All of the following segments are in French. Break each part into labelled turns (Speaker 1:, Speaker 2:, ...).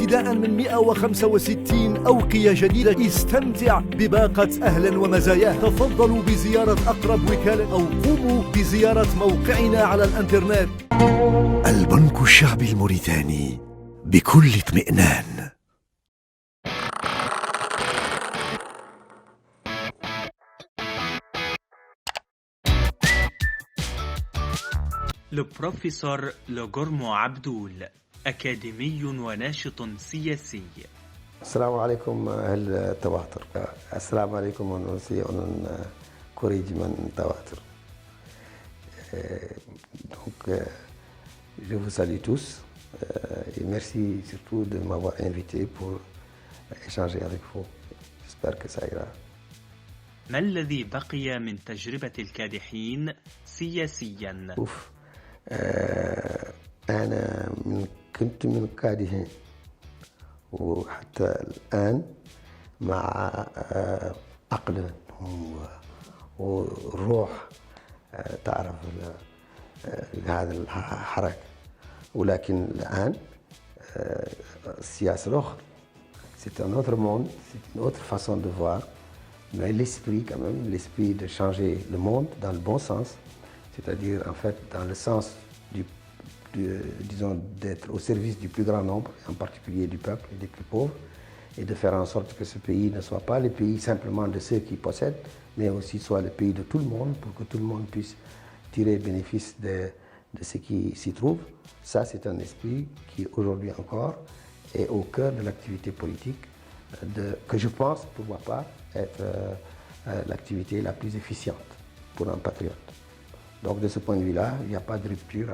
Speaker 1: ابتداء من 165 أوقية جديدة. استمتع بباقة أهلا ومزاياه. تفضلوا بزيارة أقرب وكالة أو قوموا بزيارة موقعنا على الإنترنت. البنك الشعبي الموريتاني بكل اطمئنان.
Speaker 2: البروفيسور لوغورمو عبدول، أكاديمي وناشط سياسي.
Speaker 3: السلام عليكم أهل التواتر. السلام عليكم ونسي أن كوريج من تواتر. Donc, je vous salue tous et merci surtout de m'avoir invité pour échanger avec vous. J'espère que ça ira.
Speaker 2: ما الذي بقي من تجربة الكادحين سياسياً؟
Speaker 3: أنا كنت من الكادحين وحتى الآن مع عقل وروح تعرف هذا الحركة، ولكن الآن السياسة الأخرى. C'est un autre monde, c'est une autre façon de voir, mais l'esprit quand même, l'esprit de changer le monde dans le bon sens, c'est-à-dire en fait dans le sens disons d'être au service du plus grand nombre, en particulier du peuple et des plus pauvres, et de faire en sorte que ce pays ne soit pas le pays simplement de ceux qui possèdent, mais aussi soit le pays de tout le monde, pour que tout le monde puisse tirer bénéfice de ce qui s'y trouve. Ça, c'est un esprit qui aujourd'hui encore est au cœur de l'activité politique, que je pense, pour ma part, être l'activité la plus efficiente pour un patriote. Donc de ce point de vue-là, il n'y a pas de rupture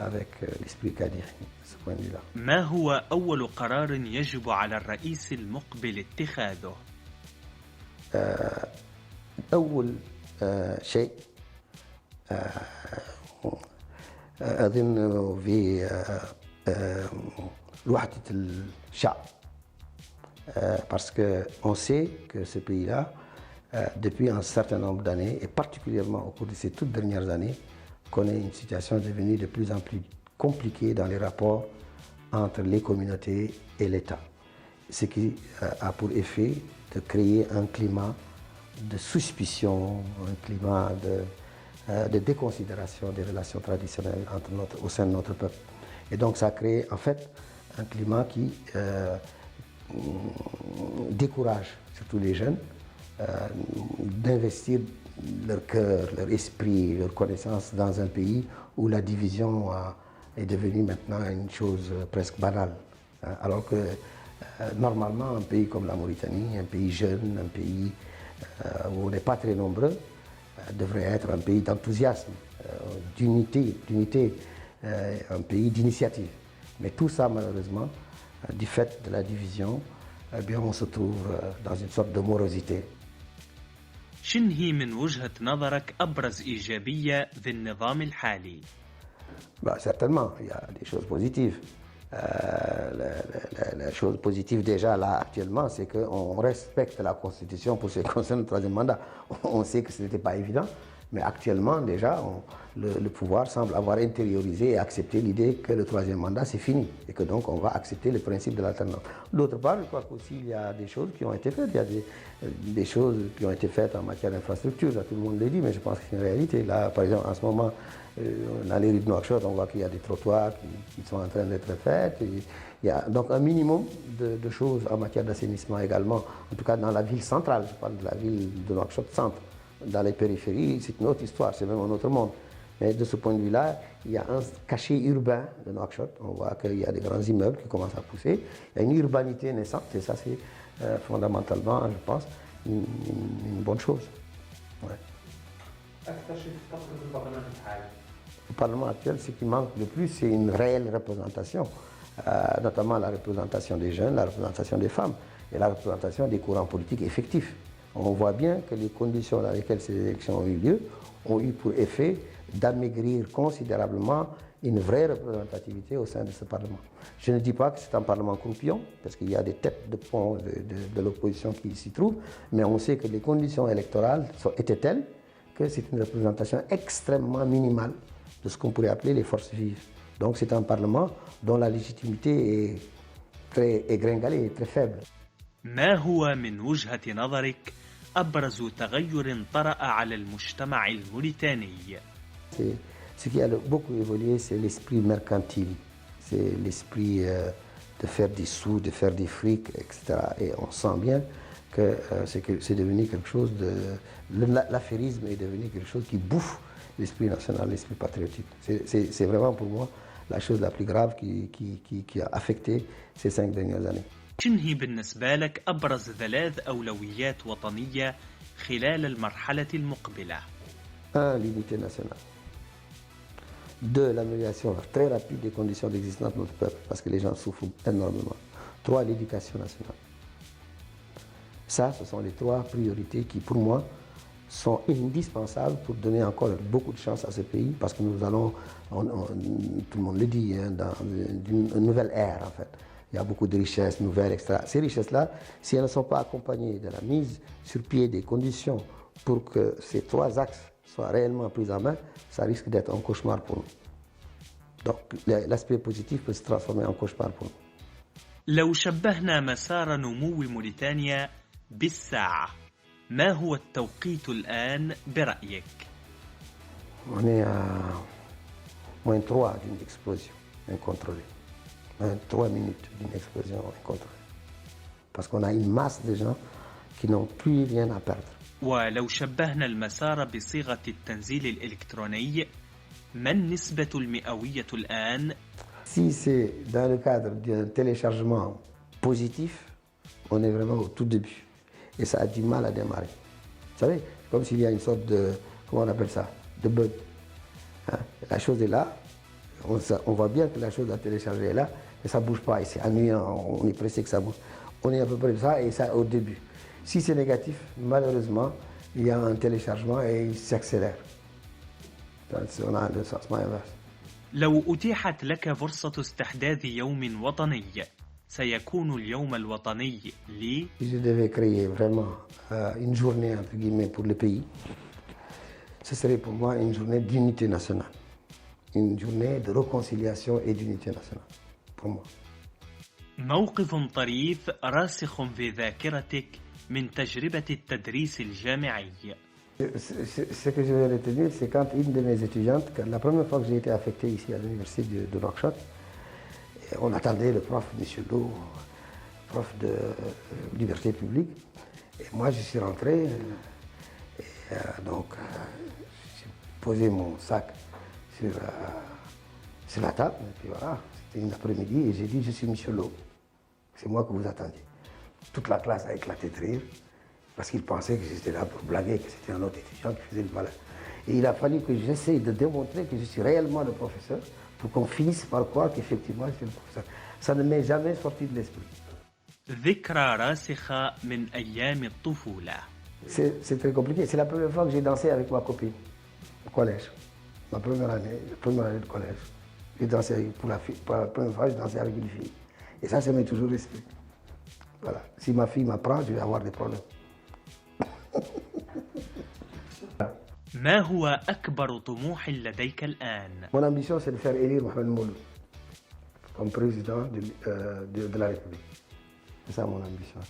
Speaker 3: avec l'esprit كادحي de ce point de vue-là.
Speaker 2: ما هو أول قرار يجب على الرئيس المقبل اتخاذه؟
Speaker 3: أول شيء أظن في وحدة الشعب. Parce qu'on sait que ce pays-là, depuis un certain nombre d'années, et particulièrement au cours de ces toutes dernières années, connaît une situation devenue de plus en plus compliquée dans les rapports entre les communautés et l'État. Ce qui a pour effet de créer un climat de suspicion, un climat de déconsidération des relations traditionnelles au sein de notre peuple. Et donc ça a créé en fait un climat qui décourage surtout les jeunes d'investir leur cœur, leur esprit, leur connaissance dans un pays où la division est devenue maintenant une chose presque banale. Alors que normalement un pays comme la Mauritanie, un pays jeune, un pays où on n'est pas très nombreux, devrait être un pays d'enthousiasme, d'unité, un pays d'initiative. Mais tout ça malheureusement, du fait de la division, eh bien on se trouve dans une sorte de morosité.
Speaker 2: شن هي من وجهة نظرك أبرز إيجابية في النظام الحالي؟
Speaker 3: Certainement, il y a des choses positives. La chose positive déjà là actuellement, c'est qu'on respecte la Constitution pour ce qui concerne le troisième mandat. On sait que ce n'était pas évident, mais actuellement déjà, le pouvoir semble avoir intériorisé et accepté l'idée que le troisième mandat c'est fini et que donc on va accepter le principe de l'alternance. D'autre part, je crois qu'aussi il y a des choses qui ont été faites, il y a des choses qui ont été faites en matière d'infrastructure, tout le monde le dit, mais je pense que c'est une réalité. Là, par exemple, en ce moment, dans les rues de Nouakchott, on voit qu'il y a des trottoirs qui sont en train d'être faits. Il y a donc un minimum de choses en matière d'assainissement également, en tout cas dans la ville centrale, je parle de la ville de Nouakchott centre. Dans les périphéries, c'est une autre histoire, c'est même un autre monde. Mais de ce point de vue-là, il y a un cachet urbain de Nouakchott. On voit qu'il y a des grands immeubles qui commencent à pousser. Il y a une urbanité naissante et ça, c'est fondamentalement, je pense, une bonne chose. Ouais. Le Parlement actuel, ce qui manque le plus, c'est une réelle représentation, notamment la représentation des jeunes, la représentation des femmes et la représentation des courants politiques effectifs. On voit bien que les conditions dans lesquelles ces élections ont eu lieu ont eu pour effet d'amaigrir considérablement une vraie représentativité au sein de ce Parlement. Je ne dis pas que c'est un Parlement croupion, parce qu'il y a des têtes de pont de l'opposition qui s'y trouvent, mais on sait que les conditions électorales étaient telles que c'est une représentation extrêmement minimale de ce qu'on pourrait appeler les forces vives. Donc c'est un Parlement dont la légitimité est très égringalé, très faible.
Speaker 2: ما هو من وجهة نظرك أبرز تغير طرأ على المجتمع الموريتاني؟
Speaker 3: Ce qui a beaucoup évolué, c'est l'esprit mercantile, c'est l'esprit de faire des sous, de faire des frics, etc. Et on sent bien que c'est devenu quelque chose de... L'affairisme est devenu quelque chose qui bouffe l'esprit national, l'esprit patriotique. C'est vraiment pour moi la chose la plus grave qui a affecté ces 5 dernières années.
Speaker 2: شنو هي بالنسبة لك أبرز 3 أولويات وطنية خلال المرحلة المقبلة؟
Speaker 3: 1. L'unité nationale. 2. L'amélioration très rapide des conditions d'existence de notre peuple, parce que les gens souffrent énormément. 3. L'éducation nationale. Ça, ce sont les 3 priorités qui, pour moi, sont indispensables pour donner encore beaucoup de chance à ce pays, parce que nous allons, tout le monde le dit, hein, dans une nouvelle ère, en fait. Il y a beaucoup de richesses nouvelles, etc. Ces richesses-là, si elles ne sont pas accompagnées de la mise sur pied des conditions pour que ces 3 axes soient réellement pris en main, ça risque d'être un cauchemar pour nous. Donc l'aspect positif peut se transformer en cauchemar pour nous.
Speaker 2: لو شبهنا مسار نمو موريتانيا بالساعة، ما هو التوقيت الآن برأيك؟
Speaker 3: On est à moins 3 d'une explosion incontrôlée. 3 minutes d'une explosion incontrôlée. Parce qu'on a une masse de gens qui n'ont plus rien à perdre.
Speaker 2: ولو شبهنا المسار بصيغة التنزيل الإلكتروني، ما النسبة المئوية الآن؟
Speaker 3: Si c'est dans le cadre d'un téléchargement positif, on est vraiment au tout début. Et ça a du mal à démarrer. Vous savez, comme s'il y a une sorte de, comment on appelle ça, de bug. Hein? La chose est là, on voit bien que la chose à télécharger est là, mais ça ne bouge pas. Et c'est ennuyant, on est pressé que ça bouge. On est à peu près de ça, et ça au début. Si c'est négatif, malheureusement, il y a un téléchargement et il s'accélère. On a le sentiment inverse.
Speaker 2: لو أتيحت لك فرصة استحداث يوم وطني، سيكون اليوم الوطني لي؟
Speaker 3: Si je devais créer vraiment une journée entre guillemets pour le pays, ce serait pour moi une journée d'unité nationale, une journée de réconciliation et d'unité nationale, pour moi.
Speaker 2: موقف طريف راسخ في ذاكرتك من تجربة التدريس الجامعي.
Speaker 3: Ce que je vais retenir, c'est quand une de mes étudiantes, la première fois que j'ai été affecté ici à l'université de Nouakchott, on attendait le prof, M. Lo, prof de liberté publique, et moi je suis rentré, et donc j'ai posé mon sac sur la table, et puis voilà, c'était une après-midi, et j'ai dit je suis M. Lo, c'est moi que vous attendiez. Toute la classe a éclaté de rire, parce qu'ils pensaient que j'étais là pour blaguer, que c'était un autre étudiant qui faisait le malin. Et il a fallu que j'essaye de démontrer que je suis réellement le professeur pour qu'on finisse par croire qu'effectivement j'étais le professeur. Ça ne m'est jamais sorti de l'esprit.
Speaker 2: ذكرى راسخة من أيام الطفولة.
Speaker 3: C'est très compliqué. C'est la première fois que j'ai dansé avec ma copine au collège. La première année de collège. J'ai dansé pour la première fois, j'ai dansé avec une fille. Et ça m'est toujours resté. Voilà. Si ma fille m'apprend, je vais avoir des problèmes.
Speaker 2: ما هو أكبر طموح لديك الآن؟
Speaker 3: Mon ambition, c'est de faire élire Mohamed Mouloud comme président de la République. C'est ça mon ambition.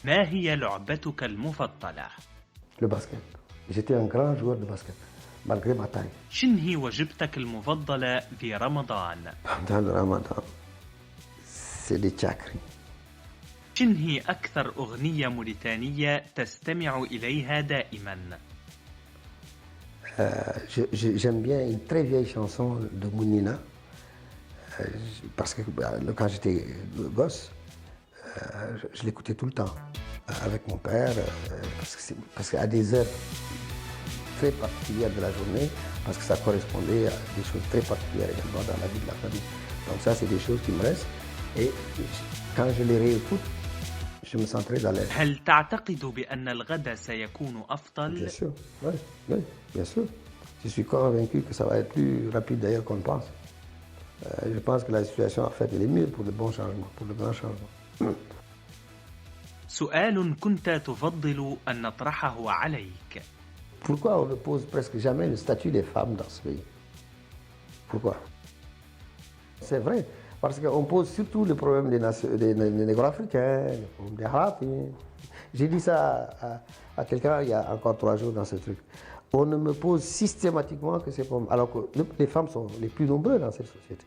Speaker 2: ما هي لعبتك المفضلة؟
Speaker 3: Le basket. J'étais un grand joueur de basket, malgré ma taille.
Speaker 2: شن هي وجبتك المفضلة في رمضان؟
Speaker 3: Pendant le Ramadan, c'est des chakris.
Speaker 2: شن هي أكثر أغنية موريتانية تستمع إليها دائما؟
Speaker 3: J'aime bien une très vieille chanson de Mounina, parce que quand j'étais gosse, je l'écoutais tout le temps, avec mon père, parce qu'à des heures très particulières de la journée, parce que ça correspondait à des choses très particulières également dans la vie de la famille. Donc ça, c'est des choses qui me restent, et quand je les réécoute, je me sens très à l'aise.
Speaker 2: هل تعتقد بأن الغد سيكون أفضل؟
Speaker 3: Bien sûr, oui, bien sûr. Je suis convaincu que ça va être plus rapide d'ailleurs qu'on le pense. Je pense que la situation en fait elle est mieux pour le bon changement, pour le grand changement.
Speaker 2: سؤال كنت تفضل أن نطرحه عليك.
Speaker 3: Pourquoi on ne pose presque jamais le statut des femmes dans ce pays? Pourquoi? C'est vrai, Parce qu'on pose surtout le problème des négro-africains, le problème des Haratines. J'ai dit ça à quelqu'un il y a encore 3 jours dans ce truc. On ne me pose systématiquement que ces problèmes. Alors que les femmes sont les plus nombreuses dans cette société.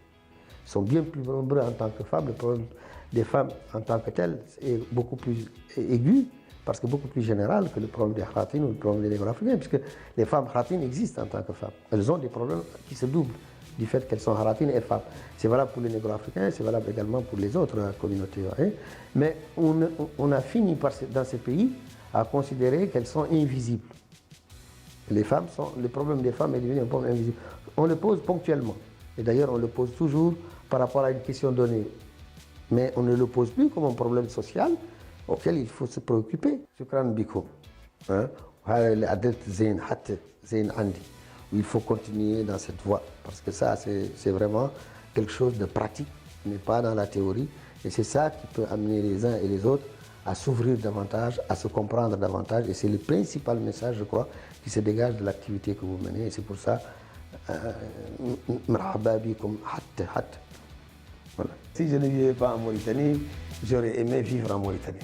Speaker 3: Ils sont bien plus nombreux en tant que femmes. Le problème des femmes en tant que tel est beaucoup plus aigu, parce que beaucoup plus général que le problème des Haratines ou le problème des négro-africains, puisque les femmes Haratines existent en tant que femmes. Elles ont des problèmes qui se doublent du fait qu'elles sont Haratines et femmes. C'est valable pour les négro-africains, c'est valable également pour les autres communautés. Hein. Mais on a fini dans ces pays à considérer qu'elles sont invisibles. Les problèmes des femmes est devenu un problème invisible. On le pose ponctuellement. Et d'ailleurs, on le pose toujours par rapport à une question donnée. Mais on ne le pose plus comme un problème social auquel il faut se préoccuper. Shukran Biko. Il faut continuer dans cette voie. Parce que ça, c'est vraiment quelque chose de pratique, mais pas dans la théorie. Et c'est ça qui peut amener les uns et les autres à s'ouvrir davantage, à se comprendre davantage. Et c'est le principal message, je crois, qui se dégage de l'activité que vous menez. Et c'est pour ça, voilà. Si je ne vivais pas en Mauritanie, j'aurais aimé vivre en Mauritanie.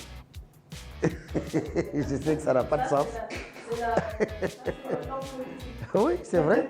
Speaker 3: Je sais que ça n'a pas de sens. Oui, c'est vrai.